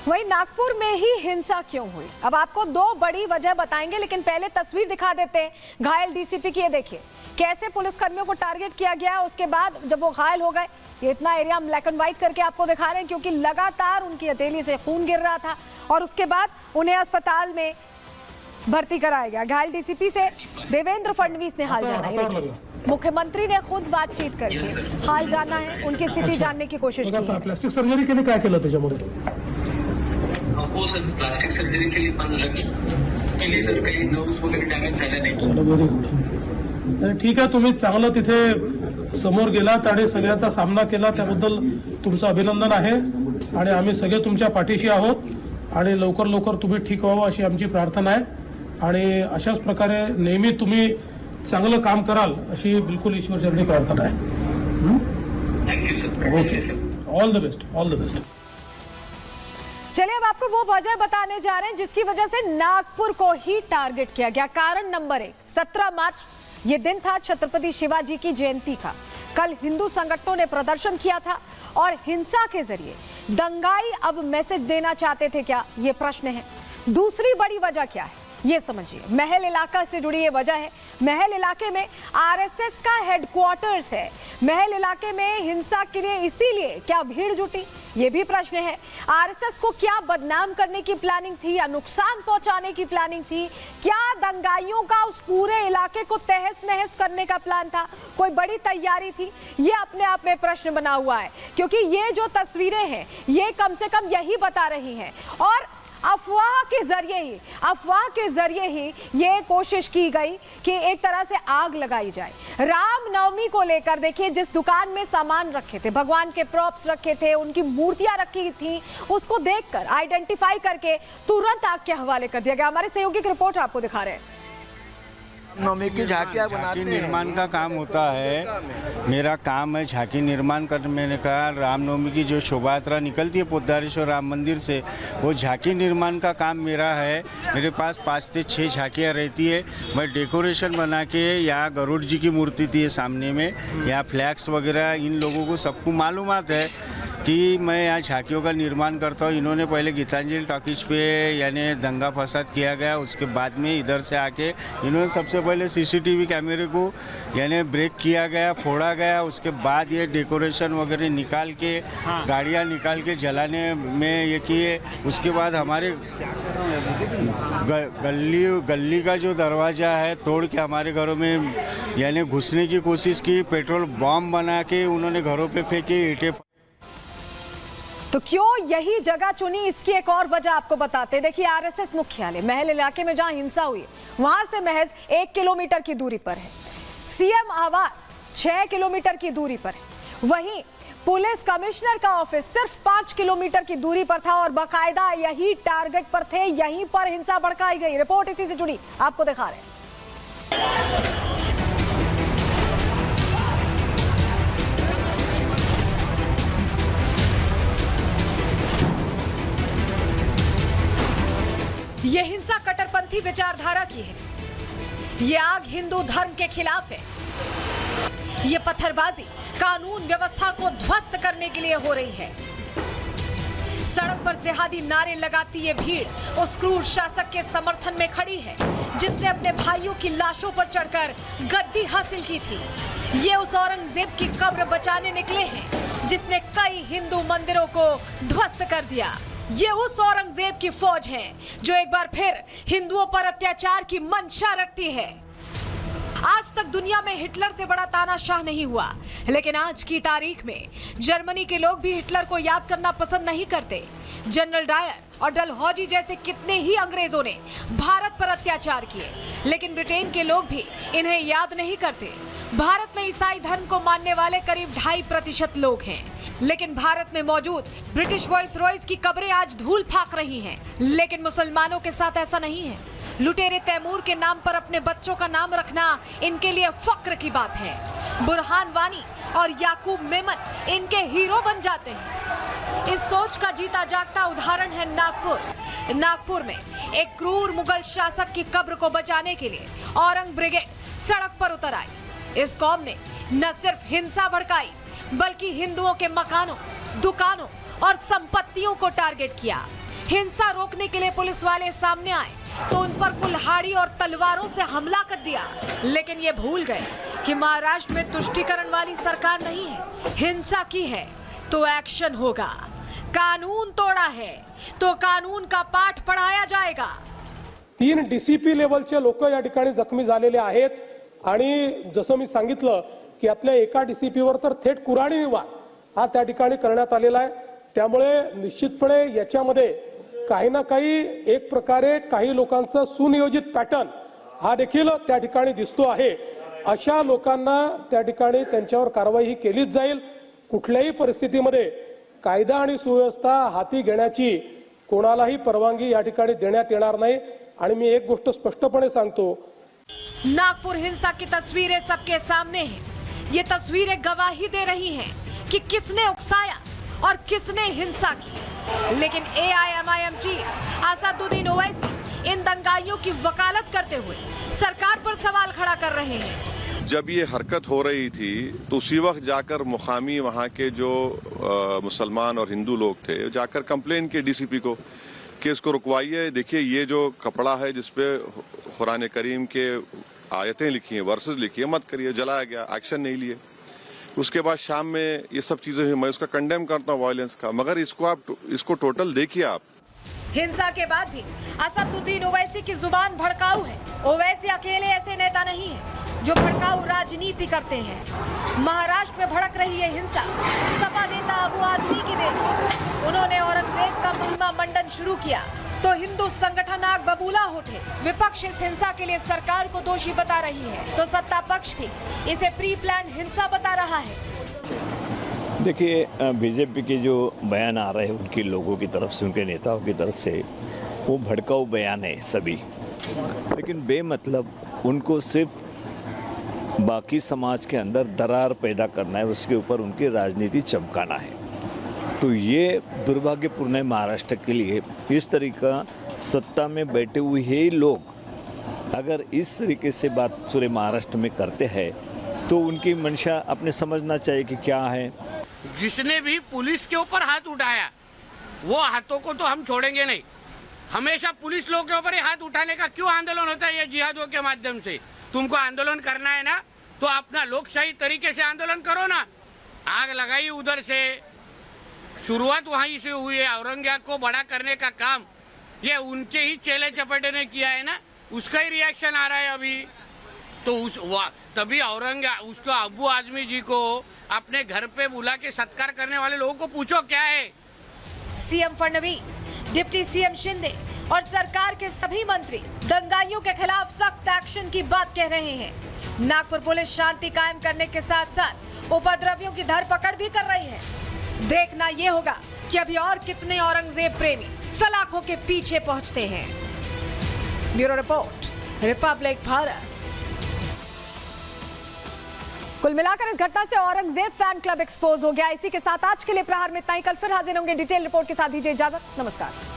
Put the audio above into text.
वहीं नागपुर में ही हिंसा क्यों हुई, अब आपको दो बड़ी वजह बताएंगे, लेकिन पहले तस्वीर दिखा देते हैं घायल डीसीपी की। ये देखिए कैसे पुलिसकर्मियों को टारगेट किया गया। उसके बाद जब वो घायल हो गए, ये इतना एरिया हम ब्लैक एंड व्हाइट करके आपको दिखा रहे हैं क्योंकि लगातार उनकी हथेली से खून गिर रहा था और उसके बाद उन्हें अस्पताल में भर्ती कराया गया। घायल डीसीपी से देवेंद्र फडणवीस ने हाल जाना है। मुख्यमंत्री ने खुद बातचीत करके हाल जाना है, उनकी स्थिति जानने की कोशिश की है। प्लास्टिक सर्जरी केली, काय केलं त्याच्यामध्ये? हो सर, प्लास्टिक सर्जरी केली सर, काही नर्व्स वगैरे डॅमेज झाले नाही। व्हेरी गुड, ठीक आहे. तुम्ही चांगलं तिथे समोर गेलात आणि सगळ्याचा सामना केला, त्याबद्दल तुमचं अभिनंदन आहे आणि आम्ही सगळे तुमच्या पाठीशी आहोत आणि लवकर लवकर तुम्ही ठीक व्हावं अशी आमची प्रार्थना आहे आणि अशाच प्रकारे नेहमी तुम्ही चांगलं काम कराल अशी बिलकुल ईश्वरचरणी प्रार्थना आहे. Thank you sir. Okay, all the best, all the best. चलिए अब आपको वो वजह बताने जा रहे हैं जिसकी वजह से नागपुर को ही टारगेट किया गया। कारण नंबर 1, 17 मार्च ये दिन था छत्रपति शिवाजी की जयंती का। कल हिंदू संगठनों ने प्रदर्शन किया था और हिंसा के जरिए दंगाई अब मैसेज देना चाहते थे क्या, ये प्रश्न है। दूसरी बड़ी वजह क्या है ये समझिए। महल इलाका से जुड़ी ये वजह है। महल इलाके में आरएसएस का हेडक्वार्टर्स है। महल इलाके में हिंसा के लिए इसीलिए क्या भीड़ जुटी, ये भी प्रश्न है। आरएसएस को क्या बदनाम करने की प्लानिंग थी या नुकसान पहुंचाने की प्लानिंग थी? क्या दंगाइयों का उस पूरे इलाके को तहस नहस करने का प्लान था? कोई बड़ी तैयारी थी? ये अपने आप में प्रश्न बना हुआ है क्योंकि ये जो तस्वीरें हैं ये कम से कम यही बता रही हैं। और अफवाह के जरिए ही ये कोशिश की गई कि एक तरह से आग लगाई जाए। रामनवमी को लेकर देखिए, जिस दुकान में सामान रखे थे, भगवान के प्रॉप्स रखे थे, उनकी मूर्तियां रखी थी, उसको देखकर आइडेंटिफाई करके तुरंत आग के हवाले कर दिया गया। हमारे सहयोगी की रिपोर्ट आपको दिखा रहे हैं। नवमी की झांकियाँ बनाते हैं। निर्माण का काम होता है, मेरा काम है झांकी निर्माण करने का। रामनवमी की जो शोभा यात्रा निकलती है पोद्दारेश्वर राम मंदिर से, वो झांकी निर्माण का काम मेरा है। मेरे पास 5 से 6 झांकियाँ रहती है। मैं डेकोरेशन बना के, यहाँ गरुड़ जी की मूर्ति थी सामने में, यहाँ फ्लैग्स वगैरह, इन लोगों को सबको मालूमात है कि मैं यहाँ झांकियों का निर्माण करता हूँ। इन्होंने पहले गीतांजलि टॉकीज पे यानी दंगा फसाद किया गया, उसके बाद में इधर से आके इन्होंने सबसे पहले सीसीटीवी कैमरे को यानी ब्रेक किया गया, फोड़ा गया। उसके बाद ये डेकोरेशन वगैरह निकाल के, गाड़ियाँ निकाल के जलाने में ये किए। उसके बाद हमारे गली का जो दरवाज़ा है तोड़ के हमारे घरों में यानी घुसने की कोशिश की। पेट्रोल बॉम्ब बना के उन्होंने घरों पे फेंके, ईंटें। तो क्यों यही जगह चुनी, इसकी एक और वजह आपको बताते। देखिए आरएसएस मुख्यालय महल इलाके में जहां हिंसा हुई, वहां से महज 1 किलोमीटर की दूरी पर है। सीएम आवास 6 किलोमीटर की दूरी पर है। वहीं पुलिस कमिश्नर का ऑफिस सिर्फ 5 किलोमीटर की दूरी पर था और बाकायदा यही टारगेट पर थे, यहीं पर हिंसा भड़काई गई। रिपोर्ट इसी से जुड़ी आपको दिखा रहे हैं। ये हिंसा कट्टरपंथी विचारधारा की है। ये आग हिंदू धर्म के खिलाफ है। ये पत्थरबाजी कानून व्यवस्था को ध्वस्त करने के लिए हो रही है। सड़क पर जिहादी नारे लगाती ये भीड़ उस क्रूर शासक के समर्थन में खड़ी है जिसने अपने भाइयों की लाशों पर चढ़कर गद्दी हासिल की थी। ये उस औरंगजेब की कब्र बचाने निकले हैं जिसने कई हिंदू मंदिरों को ध्वस्त कर दिया। ये उस औरंगजेब की फौज है जो एक बार फिर हिंदुओं पर अत्याचार की मंशा रखती है। आज तक दुनिया में हिटलर से बड़ा तानाशाह नहीं हुआ, लेकिन आज की तारीख में जर्मनी के लोग भी हिटलर को याद करना पसंद नहीं करते। जनरल डायर और डलहौजी जैसे कितने ही अंग्रेजों ने भारत पर अत्याचार किए, लेकिन ब्रिटेन के लोग भी इन्हें याद नहीं करते। भारत में ईसाई धर्म को मानने वाले करीब 2.5% लोग हैं, लेकिन भारत में मौजूद ब्रिटिश वॉइस रॉयज की कब्रें आज धूल फाक रही हैं। लेकिन मुसलमानों के साथ ऐसा नहीं है। लुटेरे तैमूर के नाम पर अपने बच्चों का नाम रखना इनके लिए फक्र की बात है। बुरहान वानी और याकूब मेमन इनके हीरो बन जाते हैं। इस सोच का जीता जागता उदाहरण है नागपुर। नागपुर में एक क्रूर मुगल शासक की कब्र को बचाने के लिए औरंग ब्रिगेड सड़क पर उतर आई। इस कौम ने न सिर्फ हिंसा भड़काई बल्कि हिंदुओं के मकानों, दुकानों और संपत्तियों को टारगेट किया। हिंसा रोकने के लिए पुलिस वाले सामने आए तो उन पर कुल्हाड़ी और तलवारों से हमला कर दिया। लेकिन ये भूल गए कि महाराष्ट्र में तुष्टीकरण वाली सरकार नहीं है। हिंसा की है तो एक्शन होगा, कानून तोड़ा है तो कानून का पाठ पढ़ाया जाएगा। 3 DCP लेवलचे लोक या ठिकाणी जखमी झालेले आहेत आणि जसं मी सांगितलं की यातल्या एका DCPवर तर थेट कुऱ्हाडी वार हा त्या ठिकाणी करण्यात आलेला आहे। त्यामुळे निश्चितपणे याच्यामध्ये काही ना काही एक प्रकारे काही लोकांचा सुनियोजित पॅटर्न हा देखील त्या ठिकाणी दिसतो आहे। अशा लोकांना त्या ठिकाणी त्यांच्यावर कारवाई ही केलीच जाईल। कुठल्याही परिस्थितीमध्ये कायदा आणि सुव्यवस्था हाती घेण्याची कोणालाही परवानगी या ठिकाणी देण्यात येणार नाही। आणि मी एक गोष्ट स्पष्टपणे सांगतो, नागपुर हिंसा की तस्वीरें सबके सामने हैं। ये तस्वीरें गवाही दे रही हैं कि किसने उकसाया और किसने हिंसा की। लेकिन AIMIM चीफ असदुद्दीन ओवैसी इन दंगाइयों की वकालत करते हुए सरकार पर सवाल खड़ा कर रहे हैं। जब ये हरकत हो रही थी तो उसी वक्त जाकर मुकामी वहाँ के जो मुसलमान और हिंदू लोग थे जाकर कंप्लेन किए DCP को कि इसको रुकवाइए। देखिए ये जो कपड़ा है जिसपे कुरान करीम के आयतें लिखी हैं, वर्सेस लिखी है, मत करिए। जलाया गया, एक्शन नहीं लिए। उसके बाद शाम में ये सब चीजें हुई। मैं उसका कंडेम करता हूँ वायलेंस का, मगर इसको टोटल देखिए आप। हिंसा के बाद भी असदुद्दीन ओवैसी की जुबान भड़काऊ है। ओवैसी अकेले ऐसे नेता नहीं है जो भड़काऊ राजनीति करते हैं। महाराष्ट्र में भड़क रही है हिंसा सपा नेता अबू आजमी की देन है। उन्होंने औरंगजेब का महिमा मंडन शुरू किया तो हिंदू संगठन आग बबूला उठे। विपक्ष इस हिंसा के लिए सरकार को दोषी बता रही है तो सत्ता पक्ष भी इसे प्री प्लान हिंसा बता रहा है। देखिए, बीजेपी के जो बयान आ रहे हैं उनके लोगों की तरफ से, उनके नेताओं की तरफ से, वो भड़काऊ बयान है सभी। लेकिन बेमतलब उनको सिर्फ बाकी समाज के अंदर दरार पैदा करना है, उसके ऊपर उनकी राजनीति चमकाना है। तो ये दुर्भाग्यपूर्ण है महाराष्ट्र के लिए। इस तरीका सत्ता में बैठे हुए ही लोग अगर इस तरीके से बात पूरे महाराष्ट्र में करते हैं तो उनकी मंशा अपने समझना चाहिए कि क्या है। जिसने भी पुलिस के ऊपर हाथ उठाया वो हाथों को तो हम छोड़ेंगे नहीं। हमेशा पुलिस लोगों के ऊपर ही हाथ उठाने का क्यों आंदोलन होता है? ये जिहादों के माध्यम से तुमको आंदोलन करना है ना, तो अपना लोकशाही तरीके से आंदोलन करो ना। आग लगाई उधर से, शुरुआत वहीं से हुई है। औरंगजेब को बड़ा करने का काम ये उनके ही चेले चपेटे ने किया है ना, उसका ही रिएक्शन आ रहा है अभी। तो तभी औरंगजेब उसको अबू आजमी जी को अपने घर पे बुला के सत्कार करने वाले लोगों को पूछो क्या है। CM Fadnavis, deputy CM Shinde और सरकार के सभी मंत्री दंगाइयों के खिलाफ सख्त एक्शन की बात कह रहे हैं। नागपुर पुलिस शांति कायम करने के साथ साथ उपद्रवियों की धरपकड़ भी कर रही है। देखना ये होगा कि अभी और कितने औरंगजेब प्रेमी सलाखों के पीछे पहुंचते हैं। Bureau report, Republic Bharat. कुल मिलाकर इस घटना से औरंगजेब फैन क्लब एक्सपोज हो गया। इसी के साथ आज के लिए प्रहार में इतना ही। कल फिर हाजिर होंगे डिटेल रिपोर्ट के साथ। दीजिए इजाजत, नमस्कार।